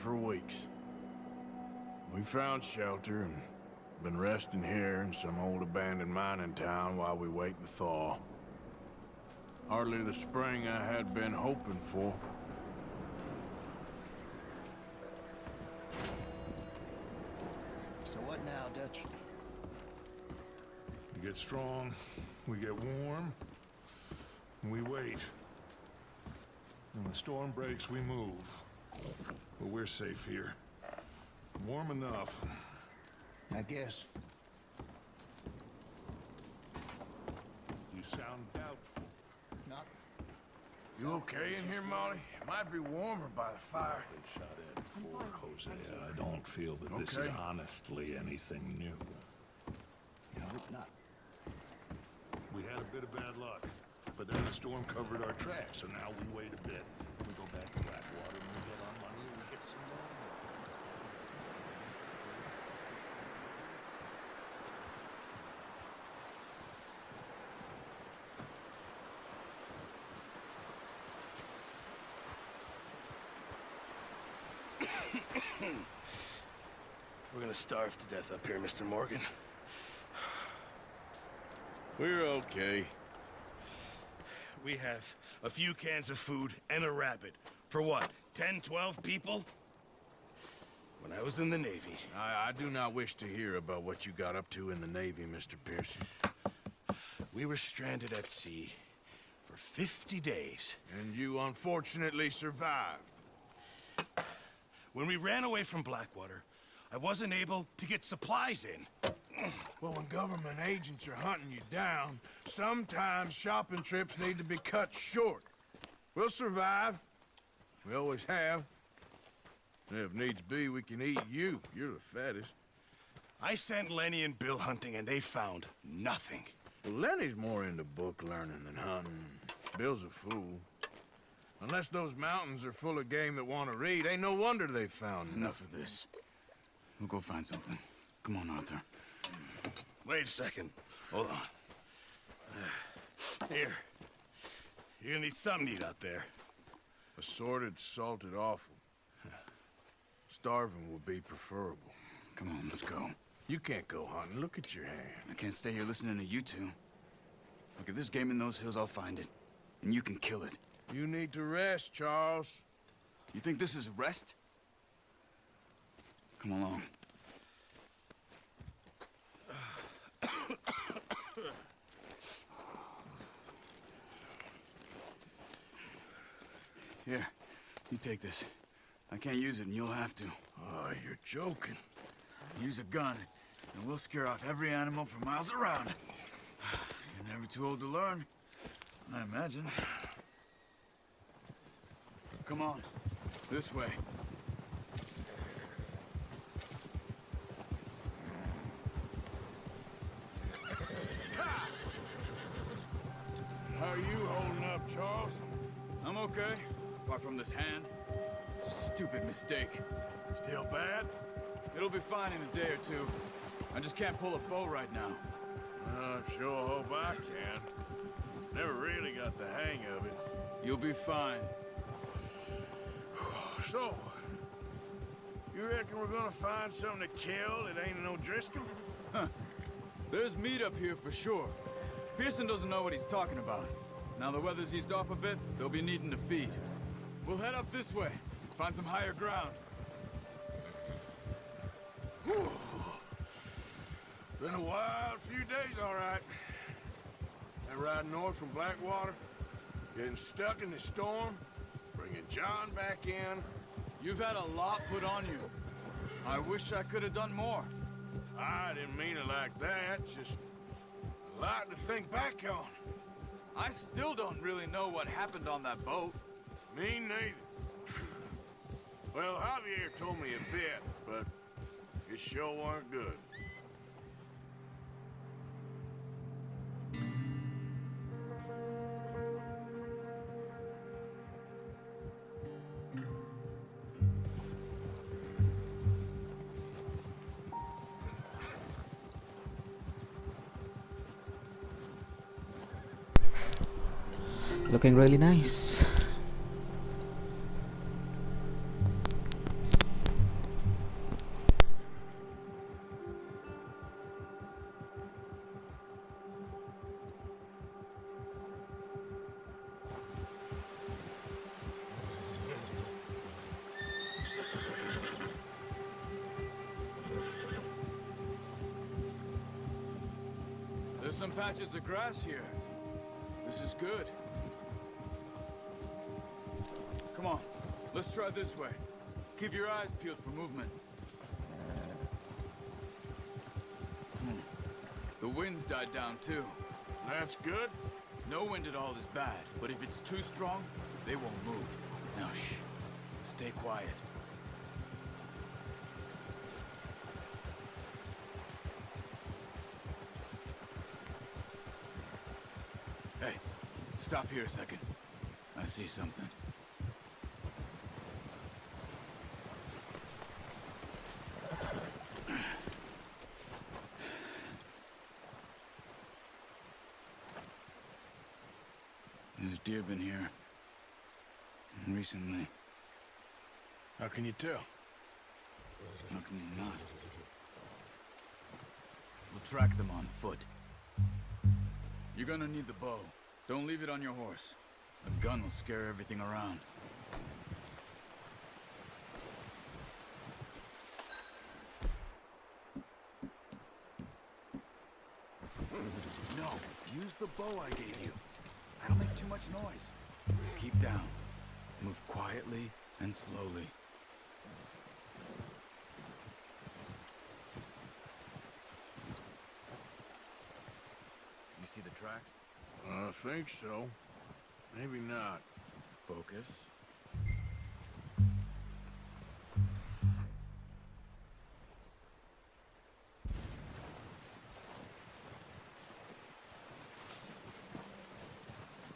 for weeks. We found shelter and been resting here in some old abandoned mining town while we wait the thaw. Hardly the spring I had been hoping for. So what now, Dutch? We get strong, we get warm, and we wait. When the storm breaks, we move. But we're safe here. Warm enough. I guess. You sound doubtful. Not. You okay in here, Molly? It might be warmer by the fire. They shot in before, Hosea. I don't feel that this is honestly anything new. I hope not. We had a bit of bad luck, but then the storm covered our tracks, so now we wait a bit. We go back to Blackwater and we get our money and we get some more. We're gonna starve to death up here, Mr. Morgan. We're okay. We have a few cans of food and a rabbit. For what, 10, 12 people? When I was in the Navy... I do not wish to hear about what you got up to in the Navy, Mr. Pearson. We were stranded at sea for 50 days. And you unfortunately survived. When we ran away from Blackwater, I wasn't able to get supplies in. Well, when government agents are hunting you down, sometimes shopping trips need to be cut short. We'll survive. We always have. And if needs be, we can eat you. You're the fattest. I sent Lenny and Bill hunting, and they found nothing. Well, Lenny's more into book learning than hunting. Bill's a fool. Unless those mountains are full of game that want to read, ain't no wonder they found Enough of this. We'll go find something. Come on, Arthur. Wait a second. Hold on. Here. You're gonna need something to eat out there. Assorted, salted offal. Starving would be preferable. Come on, let's go. You can't go hunting. Look at your hand. I can't stay here listening to you two. Look, if there's game in those hills, I'll find it. And you can kill it. You need to rest, Charles. You think this is rest? Come along. Here, you take this. I can't use it, and you'll have to. Oh, you're joking. Use a gun, and we'll scare off every animal for miles around. You're never too old to learn, I imagine. Come on, this way. How are you holding up, Charles? I'm okay, apart from this hand. Stupid mistake. Still bad? It'll be fine in a day or two. I just can't pull a bow right now. I sure hope I can. Never really got the hang of it. You'll be fine. So, you reckon we're gonna find something to kill that ain't no Driscoll? Huh. There's meat up here for sure. Pearson doesn't know what he's talking about. Now the weather's eased off a bit, they'll be needing to feed. We'll head up this way, find some higher ground. Been a wild few days, all right. That ride north from Blackwater, getting stuck in the storm, bringing John back in. You've had a lot put on you. I wish I could have done more. I didn't mean it like that, just a lot to think back on. I still don't really know what happened on that boat. Me neither. Well, Javier told me a bit, but it sure weren't good. Looking really nice. There's some patches of grass here. This is good. Come on, let's try this way. Keep your eyes peeled for movement. The wind's died down too. That's good. No wind at all is bad, but if it's too strong, they won't move. Now shh, stay quiet. Hey, stop here a second. I see something. There's deer been here. Recently. How can you tell? How can you not? We'll track them on foot. You're gonna need the bow. Don't leave it on your horse. A gun will scare everything around. No, use the bow I gave you. That'll make too much noise. Keep down. Move quietly and slowly. You see the tracks? I think so. Maybe not. Focus.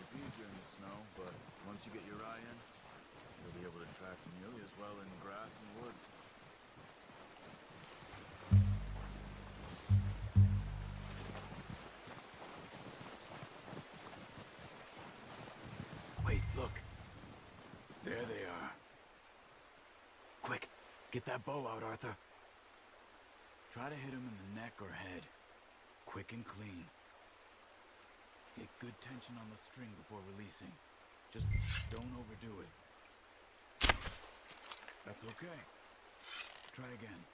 It's easier in the snow, but once you get your eye in, you'll be able to track nearly as well in grass and woods. Wait, look. There they are. Quick, get that bow out, Arthur. Try to hit him in the neck or head. Quick and clean. Get good tension on the string before releasing. Just don't overdo it. That's okay. Try again.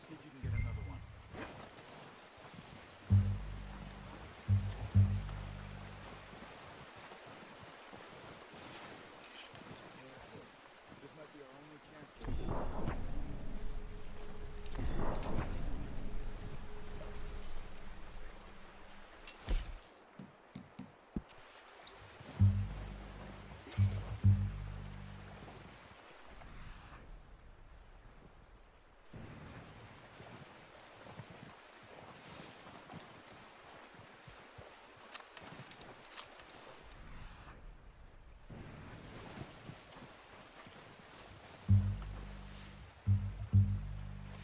See if you can get another one. This might be our only chance to...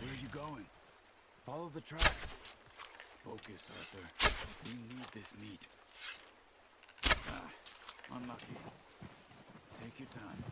Where are you going? Follow the tracks. Focus, Arthur. We need this meat. Ah, unlucky. Take your time.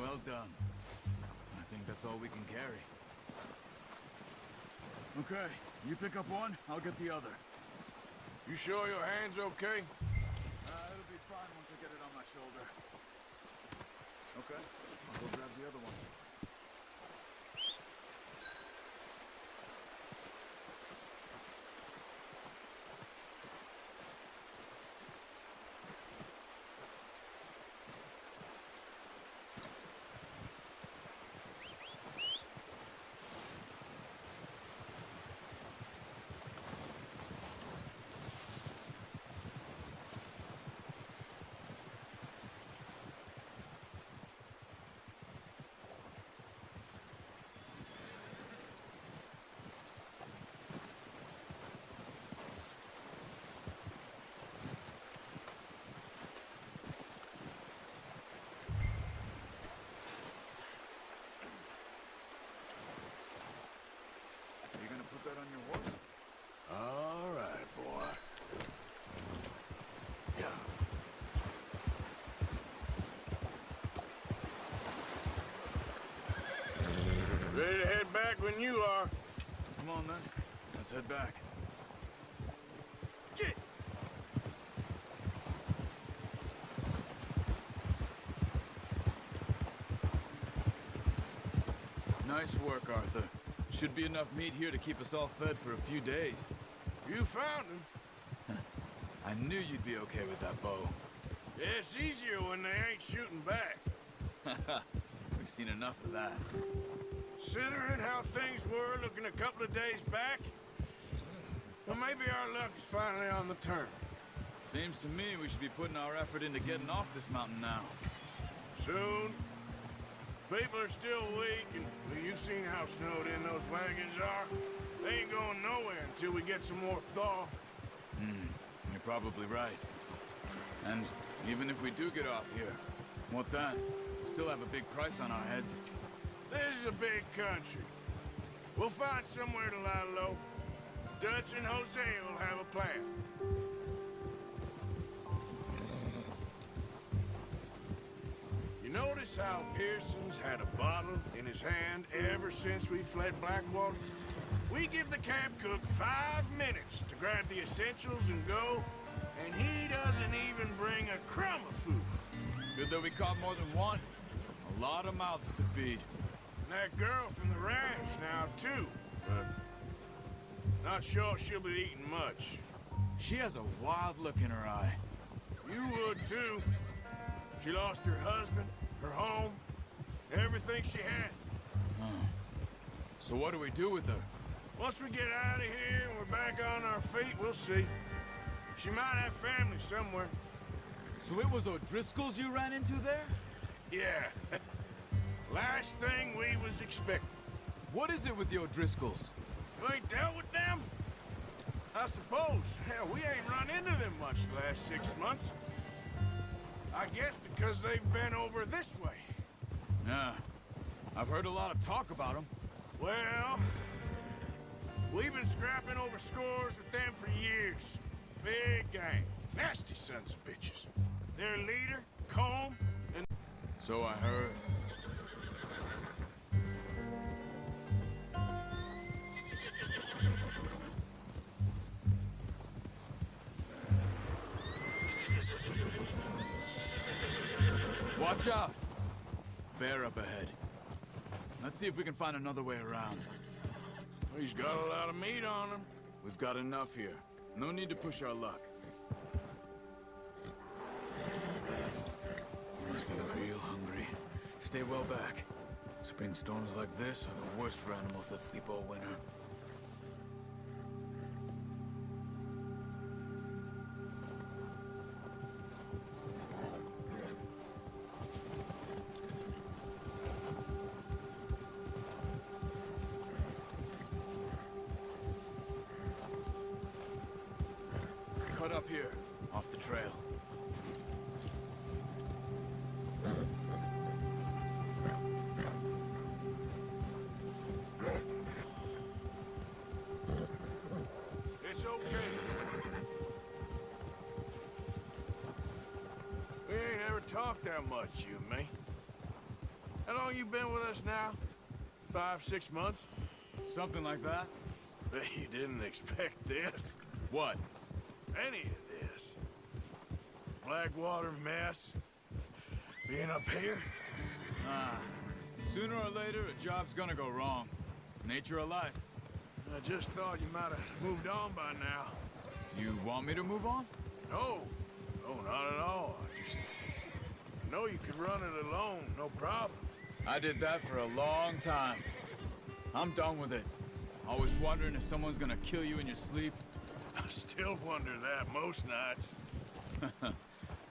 Well done. I think that's all we can carry. Okay, you pick up one, I'll get the other. You sure your hand's okay? It'll be fine once I get it on my shoulder. Okay, I'll go grab the other one. Are you gonna put that on your horse? All right, boy. Yeah. Ready to head back when you are. Come on then, let's head back. Get! Nice work, Arthur. Should be enough meat here to keep us all fed for a few days. You found him. I knew you'd be okay with that bow. Yeah, it's easier when they ain't shooting back. We've seen enough of that. Considering how things were looking a couple of days back, well, maybe our luck is finally on the turn. Seems to me we should be putting our effort into getting off this mountain now. Soon. People are still weak, and well, you've seen how snowed in those wagons are. They ain't going nowhere until we get some more thaw. You're probably right. And even if we do get off here, what then? We still have a big price on our heads. This is a big country. We'll find somewhere to lie low. Dutch and Jose will have a plan. You notice how Pearson's had a bottle in his hand ever since we fled Blackwater? We give the camp cook 5 minutes to grab the essentials and go, and he doesn't even bring a crumb of food. Good that we caught more than one. A lot of mouths to feed. And that girl from the ranch now, too, but not sure she'll be eating much. She has a wild look in her eye. You would, too. She lost her husband, her home, everything she had. So what do we do with her? Once we get out of here and we're back on our feet, we'll see. She might have family somewhere. So it was O'Driscoll's you ran into there? Yeah. Last thing we was expecting. What is it with the O'Driscolls? You ain't dealt with them? I suppose. Hell, we ain't run into them much the last 6 months. I guess because they've been over this way. Yeah. I've heard a lot of talk about them. Well, we've been scrapping over scores with them for years. Big gang. Nasty sons of bitches. Their leader, Combe, and... So I heard. Watch out! Bear up ahead. Let's see if we can find another way around. He's got a lot of meat on him. We've got enough here. No need to push our luck. You must be real hungry. Stay well back. Spring storms like this are the worst for animals that sleep all winter. Cut up here, off the trail. It's okay. We ain't ever talked that much, you and me. How long you been with us now? 5, 6 months? Something like that? Bet you didn't expect this. What? Any of this. Blackwater mess. Being up here? Sooner or later, a job's gonna go wrong. Nature of life. I just thought you might have moved on by now. You want me to move on? No. No, not at all. I just know you could run it alone, no problem. I did that for a long time. I'm done with it. Always wondering if someone's gonna kill you in your sleep. I still wonder that most nights.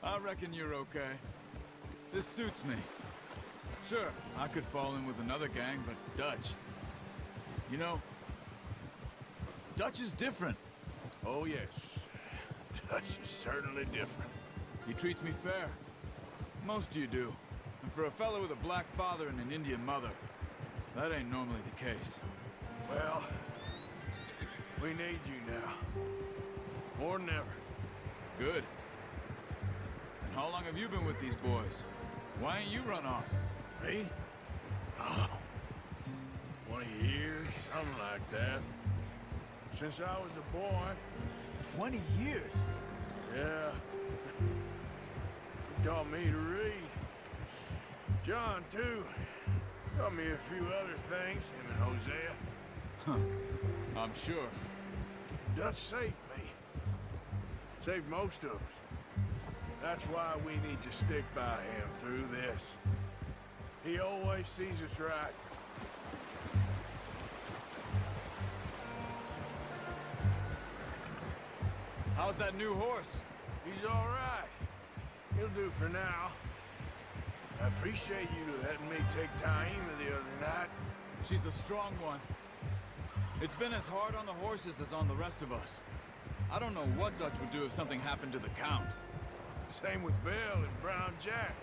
I reckon you're okay. This suits me. Sure, I could fall in with another gang, but Dutch... You know, Dutch is different. Oh, yes. Dutch is certainly different. He treats me fair. Most of you do. And for a fellow with a black father and an Indian mother, that ain't normally the case. Well, we need you now. More than ever. Good. And how long have you been with these boys? Why ain't you run off? Me? Oh, 20 years, something like that. Since I was a boy. 20 years? Yeah. He taught me to read. John, too. Taught me a few other things, him and Hosea. I'm sure. Dutch saved me. Saved most of us. That's why we need to stick by him through this. He always sees us right. How's that new horse? He's all right. He'll do for now. I appreciate you letting me take Taima the other night. She's a strong one. It's been as hard on the horses as on the rest of us. I don't know what Dutch would do if something happened to the Count. Same with Bill and Brown Jack.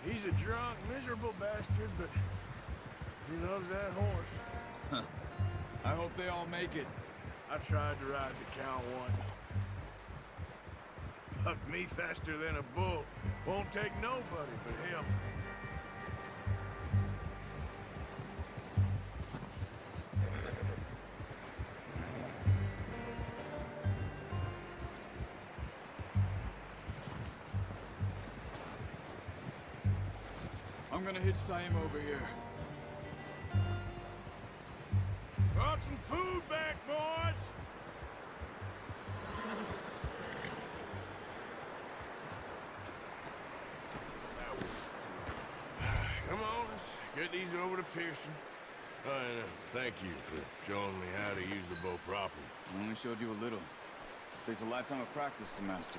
He's a drunk, miserable bastard, but he loves that horse. I hope they all make it. I tried to ride the Count once. Bucked me faster than a bull. Won't take nobody but him. I'm gonna hitch Taima over here. Brought some food back, boys! Come on, let's get these over to Pearson. Oh, and thank you for showing me how to use the bow properly. I only showed you a little. Takes a lifetime of practice to master.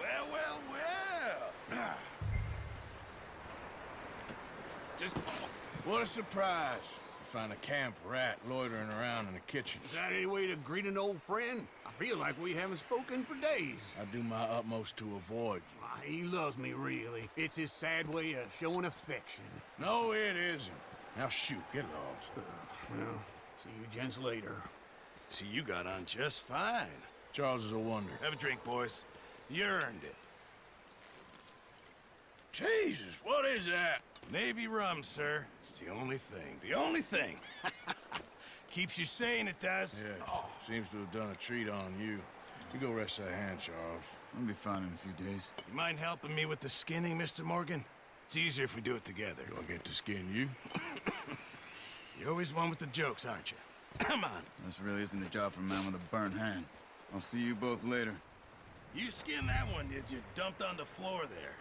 Well, well, well! Just... What a surprise. To find a camp rat loitering around in the kitchen. Is that any way to greet an old friend? I feel like we haven't spoken for days. I do my utmost to avoid you. Why, he loves me, really. It's his sad way of showing affection. No, it isn't. Now shoot, get lost. Well, see you gents later. See, you got on just fine. Charles is a wonder. Have a drink, boys. You earned it. Jesus, what is that? Navy rum, sir. It's the only thing. The only thing. Keeps you sane, it does. Yes, seems to have done a treat on you. You go rest that hand, Charles. I'll be fine in a few days. You mind helping me with the skinning, Mr. Morgan? It's easier if we do it together. Do I get to skin you? You're always one with the jokes, aren't you? Come on. This really isn't a job for a man with a burnt hand. I'll see you both later. You skinned that one you dumped on the floor there.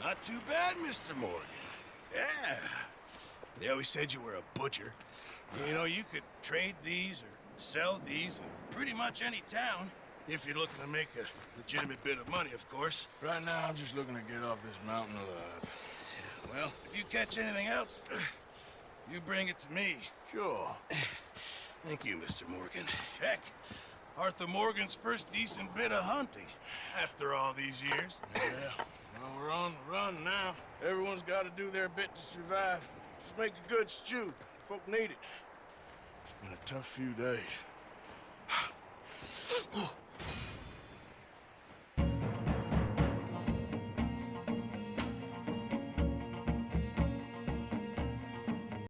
Not too bad, Mr. Morgan. Yeah. They always said you were a butcher. You know, you could trade these or sell these in pretty much any town. If you're looking to make a legitimate bit of money, of course. Right now, I'm just looking to get off this mountain alive. Well, if you catch anything else, you bring it to me. Sure. Thank you, Mr. Morgan. Heck, Arthur Morgan's first decent bit of hunting after all these years. Yeah. Well, we're on the run now. Everyone's got to do their bit to survive. Let's make a good stew. Folk need it. It's been a tough few days.